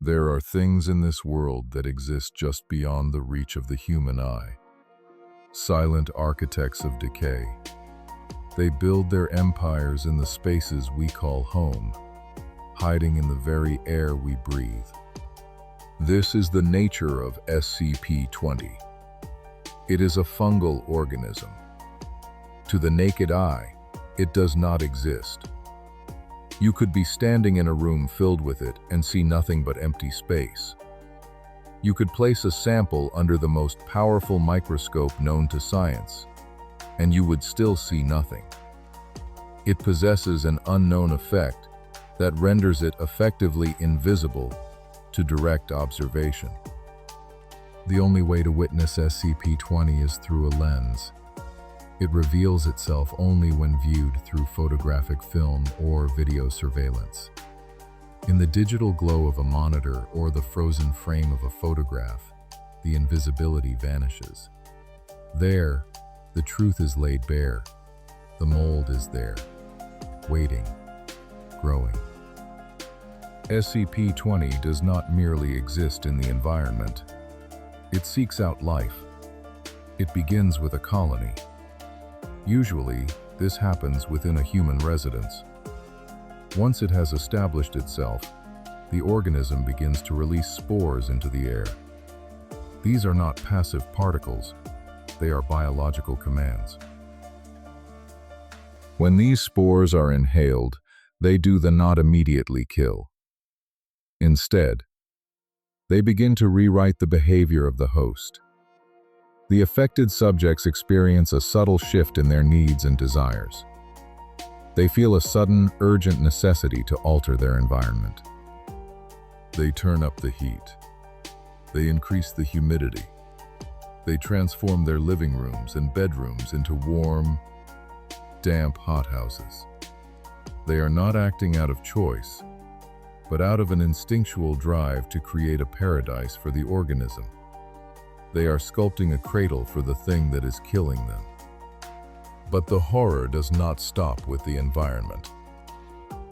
There are things in this world that exist just beyond the reach of the human eye. Silent architects of decay. They build their empires in the spaces we call home, hiding in the very air we breathe. This is the nature of SCP-020. It is a fungal organism. To the naked eye, it does not exist. You could be standing in a room filled with it and see nothing but empty space. You could place a sample under the most powerful microscope known to science, and you would still see nothing. It possesses an unknown effect that renders it effectively invisible to direct observation. The only way to witness SCP-020 is through a lens. It reveals itself only when viewed through photographic film or video surveillance. In the digital glow of a monitor or the frozen frame of a photograph, the invisibility vanishes. There, the truth is laid bare. The mold is there, waiting, growing. SCP-020 does not merely exist in the environment. It seeks out life. It begins with a colony. Usually, this happens within a human residence. Once it has established itself, the organism begins to release spores into the air. These are not passive particles, they are biological commands. When these spores are inhaled, they do not immediately kill. Instead, they begin to rewrite the behavior of the host. The affected subjects experience a subtle shift in their needs and desires. They feel a sudden, urgent necessity to alter their environment. They turn up the heat. They increase the humidity. They transform their living rooms and bedrooms into warm, damp hothouses. They are not acting out of choice, but out of an instinctual drive to create a paradise for the organism. They are sculpting a cradle for the thing that is killing them. But the horror does not stop with the environment.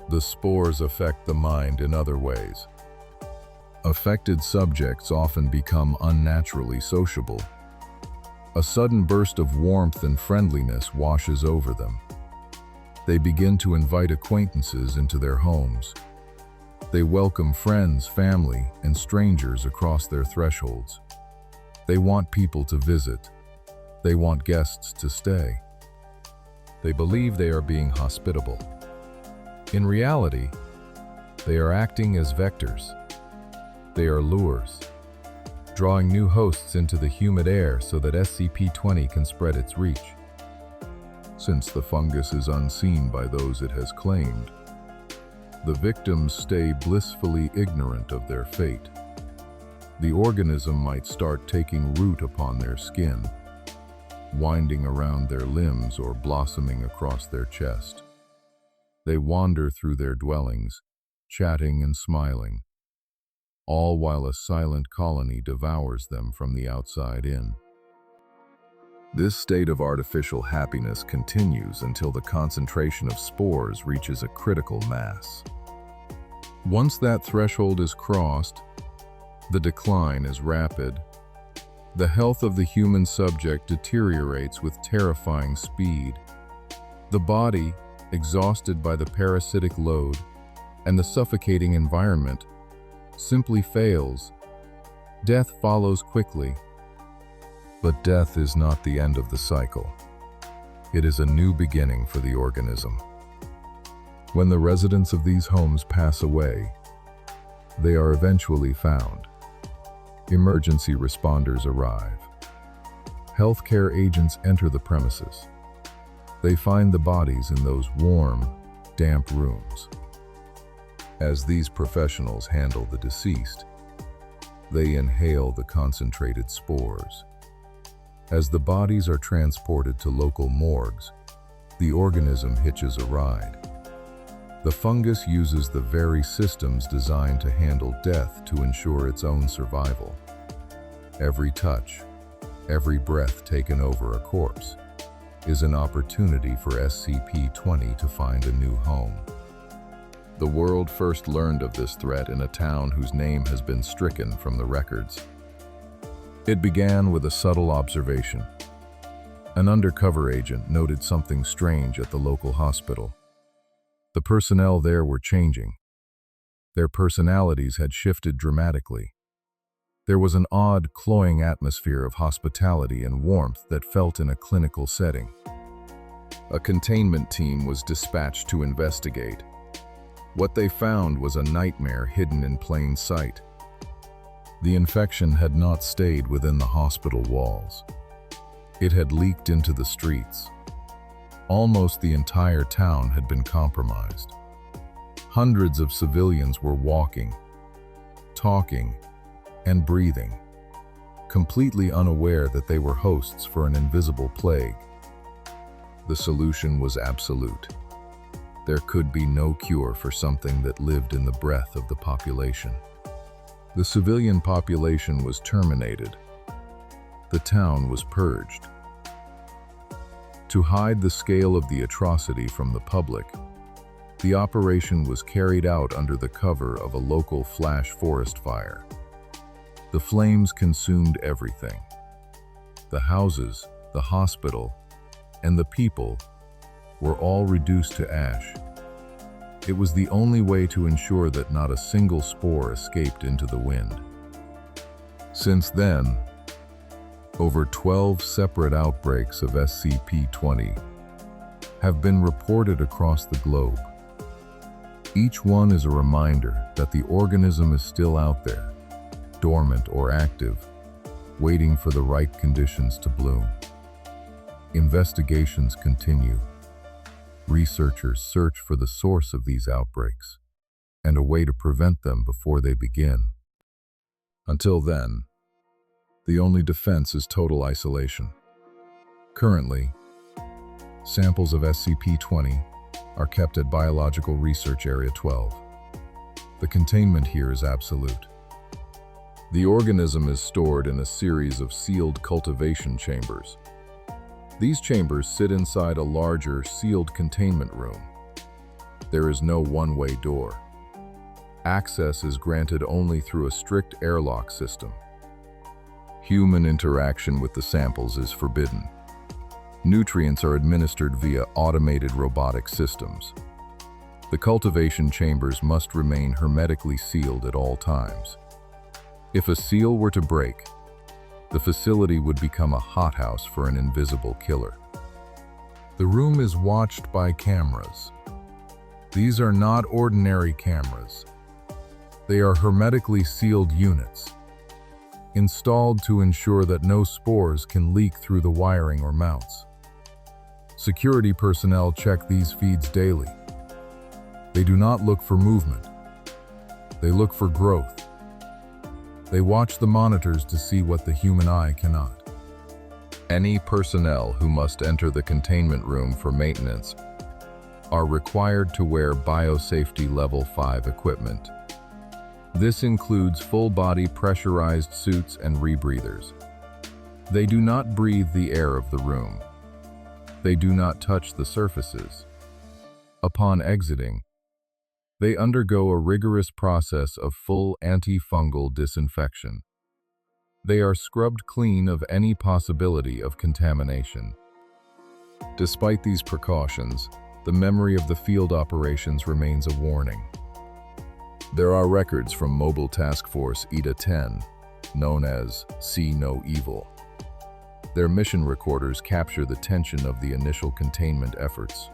The spores affect the mind in other ways. Affected subjects often become unnaturally sociable. A sudden burst of warmth and friendliness washes over them. They begin to invite acquaintances into their homes. They welcome friends, family, and strangers across their thresholds. They want people to visit. They want guests to stay. They believe they are being hospitable. In reality, they are acting as vectors. They are lures, drawing new hosts into the humid air so that SCP-020 can spread its reach. Since the fungus is unseen by those it has claimed, the victims stay blissfully ignorant of their fate. The organism might start taking root upon their skin, winding around their limbs or blossoming across their chest. They wander through their dwellings, chatting and smiling, all while a silent colony devours them from the outside in. This state of artificial happiness continues until the concentration of spores reaches a critical mass. Once that threshold is crossed, the decline is rapid. The health of the human subject deteriorates with terrifying speed. The body, exhausted by the parasitic load and the suffocating environment, simply fails. Death follows quickly. But death is not the end of the cycle. It is a new beginning for the organism. When the residents of these homes pass away, they are eventually found. Emergency responders arrive. Healthcare agents enter the premises. They find the bodies in those warm, damp rooms. As these professionals handle the deceased, they inhale the concentrated spores. As the bodies are transported to local morgues, the organism hitches a ride. The fungus uses the very systems designed to handle death to ensure its own survival. Every touch, every breath taken over a corpse, is an opportunity for SCP-020 to find a new home. The world first learned of this threat in a town whose name has been stricken from the records. It began with a subtle observation. An undercover agent noted something strange at the local hospital. The personnel there were changing. Their personalities had shifted dramatically. There was an odd, cloying atmosphere of hospitality and warmth that felt in a clinical setting. A containment team was dispatched to investigate. What they found was a nightmare hidden in plain sight. The infection had not stayed within the hospital walls. It had leaked into the streets. Almost the entire town had been compromised. Hundreds of civilians were walking, talking, and breathing, completely unaware that they were hosts for an invisible plague. The solution was absolute. There could be no cure for something that lived in the breath of the population. The civilian population was terminated. The town was purged. To hide the scale of the atrocity from the public, the operation was carried out under the cover of a local flash forest fire. The flames consumed everything. The houses, the hospital, and the people were all reduced to ash. It was the only way to ensure that not a single spore escaped into the wind. Since then, over 12 separate outbreaks of SCP-020 have been reported across the globe. Each one is a reminder that the organism is still out there, dormant or active, waiting for the right conditions to bloom. Investigations continue. Researchers search for the source of these outbreaks and a way to prevent them before they begin. Until then, the only defense is total isolation. Currently, samples of SCP-020 are kept at Biological Research Area 12. The containment here is absolute. The organism is stored in a series of sealed cultivation chambers. These chambers sit inside a larger, sealed containment room. There is no one-way door. Access is granted only through a strict airlock system. Human interaction with the samples is forbidden. Nutrients are administered via automated robotic systems. The cultivation chambers must remain hermetically sealed at all times. If a seal were to break, the facility would become a hothouse for an invisible killer. The room is watched by cameras. These are not ordinary cameras. They are hermetically sealed units, installed to ensure that no spores can leak through the wiring or mounts. Security personnel check these feeds daily. They do not look for movement. They look for growth. They watch the monitors to see what the human eye cannot. Any personnel who must enter the containment room for maintenance are required to wear Biosafety Level 5 equipment. This includes full-body pressurized suits and rebreathers. They do not breathe the air of the room. They do not touch the surfaces. Upon exiting, they undergo a rigorous process of full antifungal disinfection. They are scrubbed clean of any possibility of contamination. Despite these precautions, the memory of the field operations remains a warning. There are records from Mobile Task Force ETA-10, known as See No Evil. Their mission recorders capture the tension of the initial containment efforts.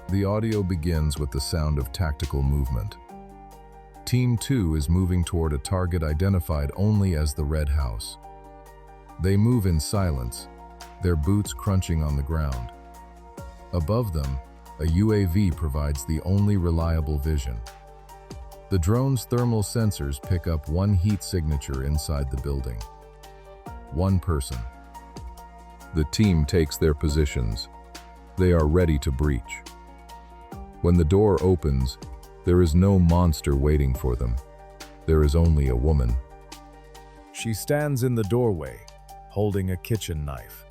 The audio begins with the sound of tactical movement. Team 2 is moving toward a target identified only as the Red House. They move in silence, their boots crunching on the ground. Above them, a UAV provides the only reliable vision. The drone's thermal sensors pick up one heat signature inside the building. One person. The team takes their positions. They are ready to breach. When the door opens, there is no monster waiting for them. There is only a woman. She stands in the doorway, holding a kitchen knife.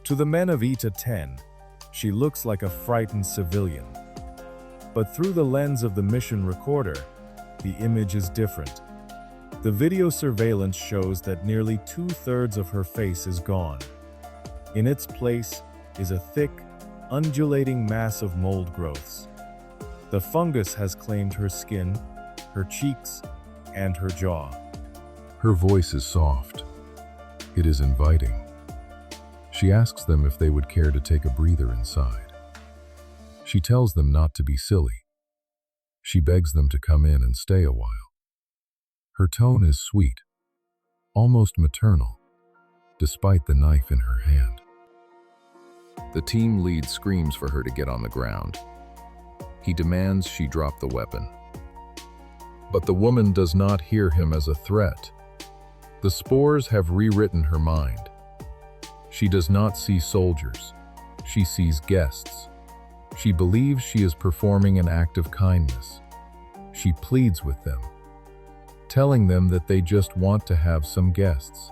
To the men of ETA-10, she looks like a frightened civilian. But through the lens of the mission recorder, the image is different. The video surveillance shows that nearly 2/3 of her face is gone. In its place is a thick, undulating mass of mold growths. The fungus has claimed her skin, her cheeks, and her jaw. Her voice is soft. It is inviting. She asks them if they would care to take a breather inside. She tells them not to be silly. She begs them to come in and stay a while. Her tone is sweet, almost maternal, despite the knife in her hand. The team lead screams for her to get on the ground. He demands she drop the weapon. But the woman does not hear him as a threat. The spores have rewritten her mind. She does not see soldiers. She sees guests. She believes she is performing an act of kindness. She pleads with them, telling them that they just want to have some guests.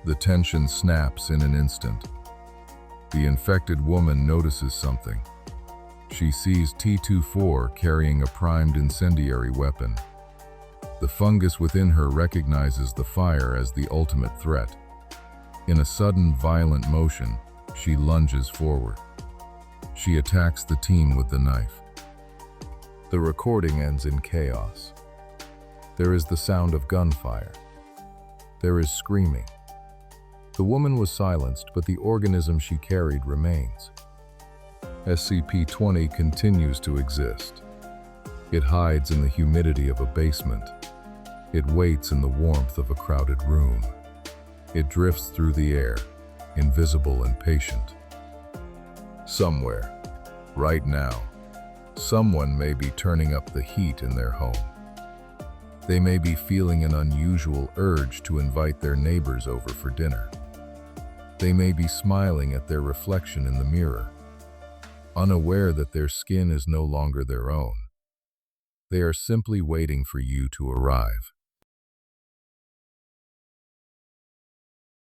The tension snaps in an instant. The infected woman notices something. She sees T-24 carrying a primed incendiary weapon. The fungus within her recognizes the fire as the ultimate threat. In a sudden, violent motion, she lunges forward. She attacks the team with the knife. The recording ends in chaos. There is the sound of gunfire. There is screaming. The woman was silenced, but the organism she carried remains. SCP-020 continues to exist. It hides in the humidity of a basement. It waits in the warmth of a crowded room. It drifts through the air, invisible and patient. Somewhere, right now, someone may be turning up the heat in their home. They may be feeling an unusual urge to invite their neighbors over for dinner. They may be smiling at their reflection in the mirror, unaware that their skin is no longer their own. They are simply waiting for you to arrive.